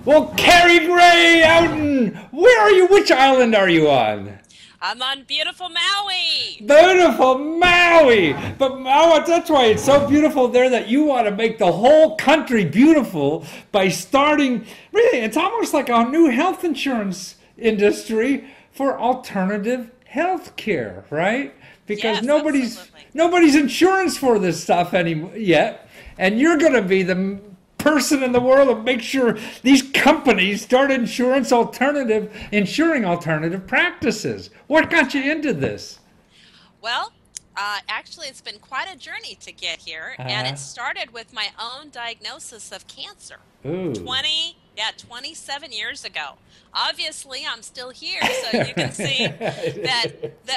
Well, Carrie Gray Outen, where are you? Which island are you on? I'm on beautiful Maui. Beautiful Maui! But Maui, that's why it's so beautiful there that you want to make the whole country beautiful by starting, really, it's almost like a new health insurance industry for alternative health care, right? Because Yes, absolutely. nobody's insurance for this stuff any yet, and you're going to be the person in the world to make sure these companies start insuring alternative practices. What got you into this? Well, actually, it's been quite a journey to get here, and Uh, it started with my own diagnosis of cancer. ooh. 27 years ago. Obviously, I'm still here, so you can see that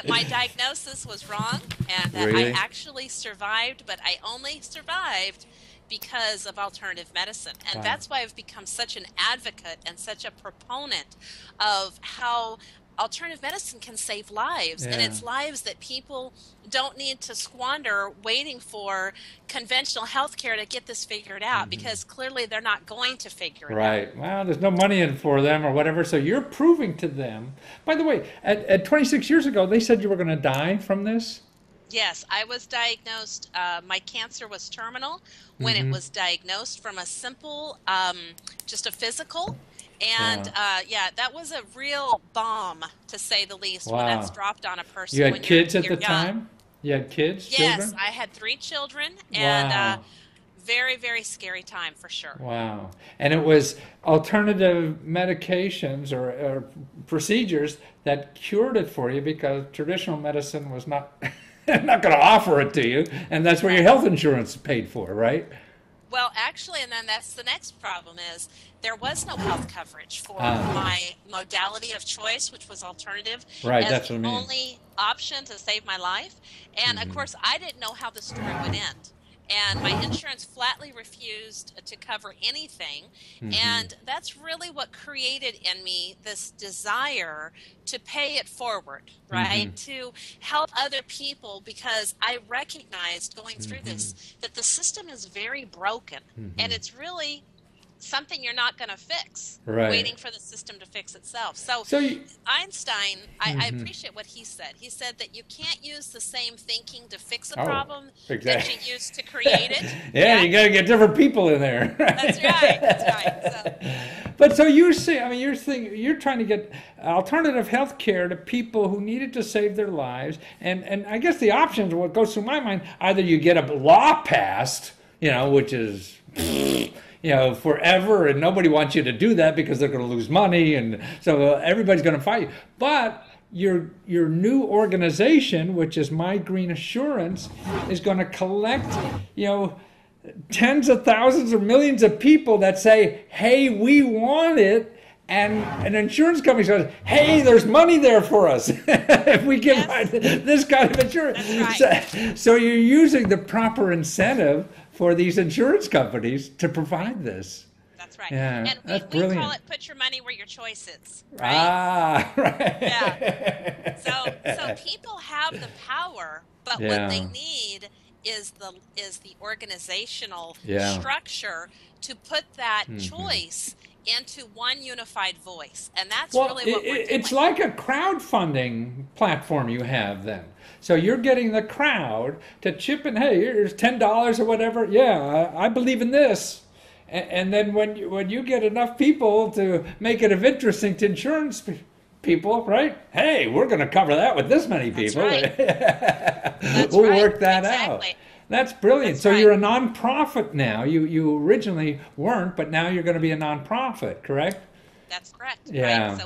my diagnosis was wrong and that I Really? actually survived, but I only survived because of alternative medicine. And Wow. that's why I've become such an advocate and such a proponent of how alternative medicine can save lives, and Yeah. it's lives that people don't need to squander waiting for conventional health care to get this figured out, because clearly they're not going to figure it out. Right. Well, there's no money in for them or whatever, so you're proving to them. By the way, at 26 years ago, they said you were going to die from this. Yes, I was diagnosed. My cancer was terminal when it Mm-hmm. was diagnosed from a simple, just a physical. And Yeah. yeah, that was a real bomb, to say the least, when that's Wow. dropped on a You person had when you're kids at you're the young. time? You had kids, Yes, children? I had three children, and Wow. very, very scary time for sure. Wow. And it was alternative medications or procedures that cured it for you because traditional medicine was not not going to offer it to you, and that's where your Right. health insurance paid for, right? Well, actually, and then that's the next problem is there was no health coverage for Ah, my modality of choice, which was alternative, right, as that's the what I mean. only option to save my life. And of Hmm. course, I didn't know how the story would end. And my insurance flatly refused to cover anything. Hmm. And that's really what created in me this desire to pay it forward, Hmm. right? To help other people, because I recognized going through Hmm. this that the system is very broken, and Hmm. it's really something you're not going to fix, Right. waiting for the system to fix itself. So So you, Einstein, I hmm. appreciate what he said. He said that you can't use the same thinking to fix a Oh, problem that exactly. you used to create it. Yeah, Yeah, you got to get different people in there. that's right. That's right. So But so you say, I mean, you're trying to get alternative health care to people who needed to save their lives, and I guess the options, what goes through my mind, either you get a law passed, which is forever, and nobody wants you to do that because they're going to lose money, and so everybody's going to fight you. But your new organization, which is My Green Assurance, is going to collect, tens of thousands or millions of people that say, "Hey, we want it." And an insurance company says, "Hey, there's money there for us if we give yes, this kind of insurance." that's right. So you're using the proper incentive for these insurance companies to provide this. That's right. Yeah, And we, that's we call brilliant. it put your money where your choice is, right? Ah, Yeah. right. So people have the power, but what they Yeah, need is the organizational yeah. structure to put that Hmm. choice into one unified voice. And that's Well, really what we're it's doing. like a crowdfunding platform you have then. So you're getting the crowd to chip in. Hey, here's $10 or whatever. Yeah, I believe in this. And then when you get enough people to make it of interesting to insurance people, right? Hey, we're going to cover that with this many That's people. right. That's We'll right. work that out. Exactly. That's brilliant. That's So right. you're a nonprofit now. You originally weren't, but now you're going to be a nonprofit, correct? That's correct, right? Yeah. So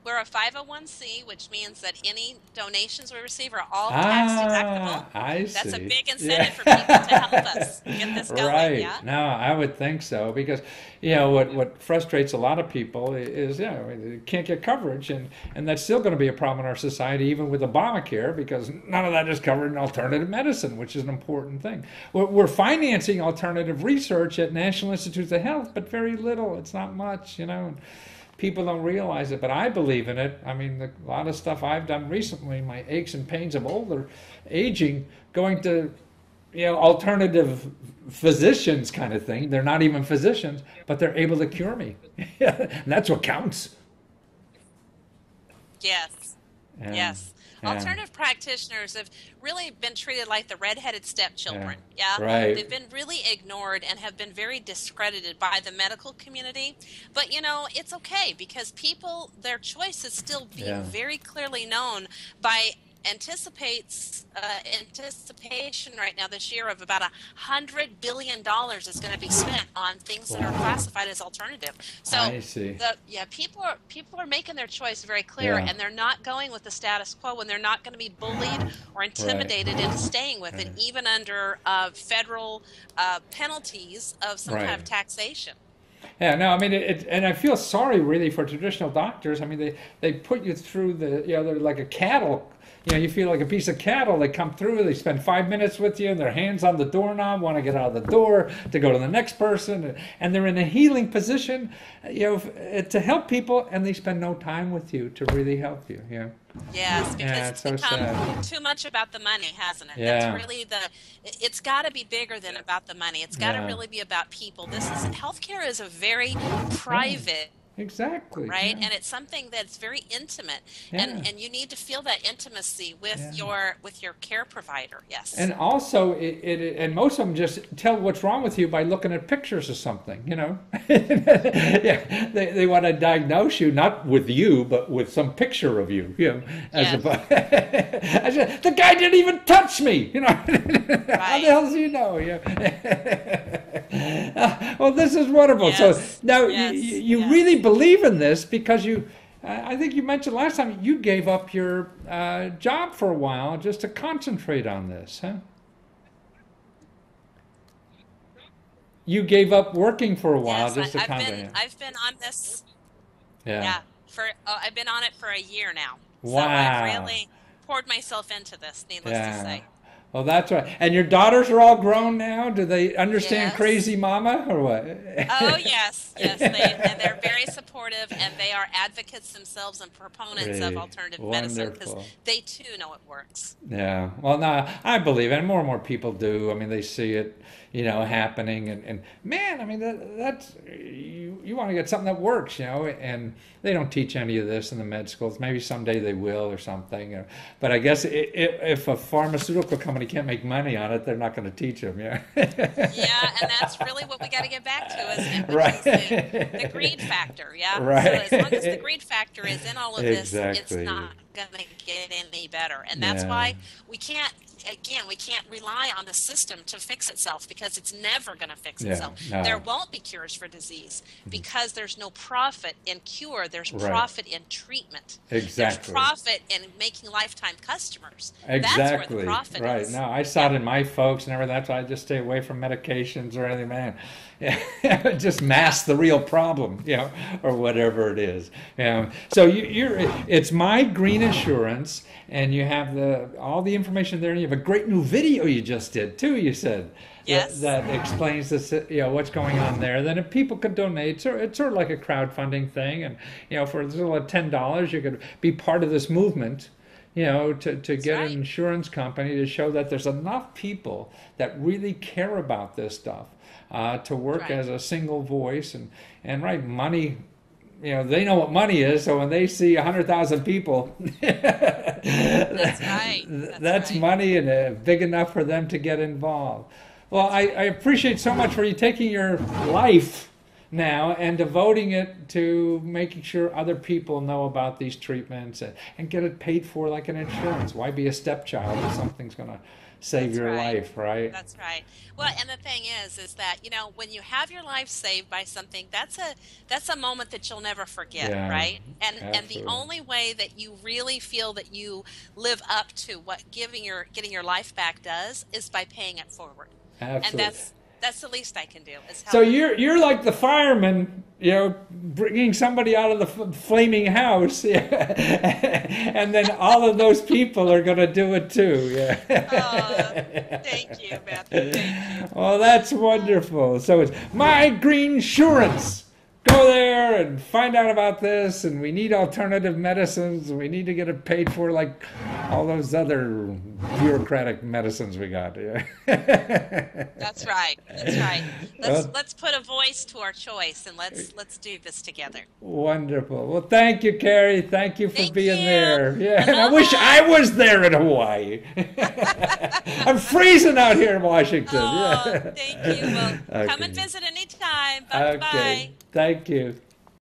we're a 501c, which means that any donations we receive are all tax deductible. I That's a see. big Yeah. incentive for people to help us get this going, Right. yeah? No, I would think so because, what frustrates a lot of people is, you can't get coverage, and that's still going to be a problem in our society, even with Obamacare, because none of that is covered in alternative medicine, which is an important thing. We're financing alternative research at National Institutes of Health, but very little. It's not much. People don't realize it, but I believe in it. I mean, a lot of stuff I've done recently, my aches and pains of older aging, going to alternative physicians kind of thing. They're not even physicians, but they're able to cure me. And that's what counts. Yes. Yeah, Yes. yeah, Alternative practitioners have really been treated like the redheaded yeah. stepchildren. Yeah. Right. They've been really ignored and have been very discredited by the medical community. But, it's okay because people, their choice is still being Yeah. very clearly known by anticipation right now this year of about $100 billion is going to be spent on things that are Wow. classified as alternative. So I see. people are making their choice very clear, Yeah. and they're not going with the status quo, and they're not going to be bullied or Right. intimidated into staying with it, Right. even under federal penalties of some kind Right. of taxation. Yeah, no, I mean, and I feel sorry really for traditional doctors. I mean, they put you through they're like a cattle. You feel like a piece of cattle. They come through, they spend 5 minutes with you, and their hands on the doorknob, want to get out of the door to go to the next person, and they're in a healing position, to help people, and they spend no time with you to really help you. Yes, because Yeah, it's it's so become sad. too much about the money, hasn't it? That's Yeah, really it's got to be bigger than about the money. It's got to yeah, really be about people. Healthcare is a very yeah, private, exactly. right? Yeah, And it's something that's very intimate, and yeah, and you need to feel that intimacy with yeah. your care provider. And Yes. also, and most of them just tell what's wrong with you by looking at pictures of something, Yeah, they want to diagnose you, not with you, but with some picture of you, as a, Yes. I said, the guy didn't even touch me, How the Right. hell do you know? Well, this is wonderful. So Yes. now Yes. you really Yes. believe in this because I think you mentioned last time you gave up your job for a while just to concentrate on this, huh? You gave up working for a while Yes. just to I've been concentrate. I've been on this. Yeah. Yeah. I've been on it for a year now, so I've Wow. really poured myself into this. Needless to Yeah. say. Well, that's right. And your daughters are all grown now. Do they understand Yes. crazy mama or what? Oh, yes, yes. They're very supportive, and they are advocates themselves and proponents of Great. alternative medicine because Wonderful. they too know it works. Yeah. Well, no, I believe it. And more people do. I mean, they see it, happening. And man, I mean, that's, you want to get something that works, and they don't teach any of this in the med schools. Maybe someday they will or something. But I guess if a pharmaceutical company can't make money on it, they're not going to teach them. Yeah. Yeah, and that's really what we got to get back to, which is the Right. greed factor. Yeah. So as long as the Right. greed factor is in all of this, it's Exactly. not going to get any better. And that's Yeah. why we can't rely on the system to fix itself because it's never going to fix Yeah. itself. There No. won't be cures for disease because there's no profit in cure, there's Right. profit in treatment. There's Exactly. profit in making lifetime customers. That's where the Exactly. profit Right. is. No, I saw it Yep. in my folks and everything. That's why I just stay away from medications or anything, man. It just Yeah. masks the real problem, or whatever it is. So it's My Green Insurance, and you have all the information there, and you have a great new video you just did too. You said Yes. that explains this, what's going on there. Then if people could donate, so it's sort of like a crowdfunding thing, and for as little as $10, you could be part of this movement. To That's get an right. insurance company to show that there's enough people that really care about this stuff to That's work right. as a single voice and right money. They know what money is, so when they see 100,000 people, That's right. That's that's right. money and big enough for them to get involved. Well, That's I right. appreciate so much for you taking your life now and devoting it to making sure other people know about these treatments and get it paid for like an insurance. Why be a stepchild if something's going to save That's your right. life, right? That's right. Well, and the thing is that when you have your life saved by something, that's a moment that you'll never forget, Yeah, right? And the absolutely. only way that you really feel that you live up to what getting your life back does is by paying it forward. And Absolutely. that's the least I can do is So help. you're like the fireman, bringing somebody out of the flaming house, and then all of those people are going to do it too. Oh, Yeah. thank you, Matthew. Thank you. Well, that's wonderful. So it's My Green Insurance. Go there and find out about this. And we need alternative medicines. And we need to get it paid for like all those other bureaucratic medicines we got. Yeah. That's right. That's right. Let's Well, let's put a voice to our choice and let's do this together. wonderful. Well, thank you, Carrie. Thank you for Thank being you. there. Yeah, and I wish Aloha. I was there in Hawaii. I'm freezing out here in Washington. Oh, Yeah. thank you. Well, come and Okay. visit anytime. Bye bye. Okay. Thank you.